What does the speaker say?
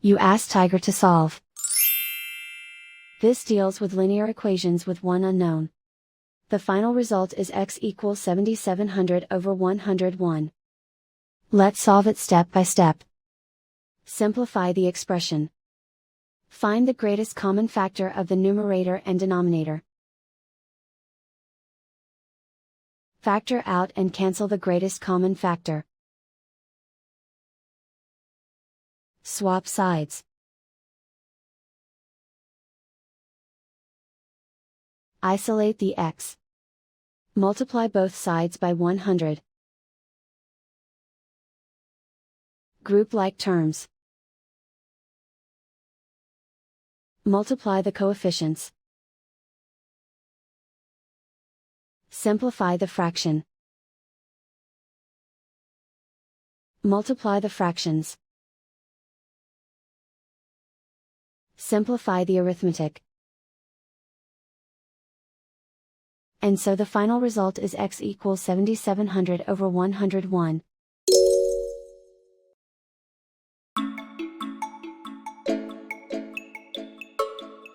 You ask Tiger to solve. This deals with linear equations with one unknown. The final result is x equals 7700 over 101. Let's solve it step by step. Simplify the expression. Find the greatest common factor of the numerator and denominator. Factor out and cancel the greatest common factor. Swap sides. Isolate the x. Multiply both sides by 100. Group like terms. Multiply the coefficients. Simplify the fraction. Multiply the fractions. Simplify the arithmetic. And so the final result is x equals 7700 over 101.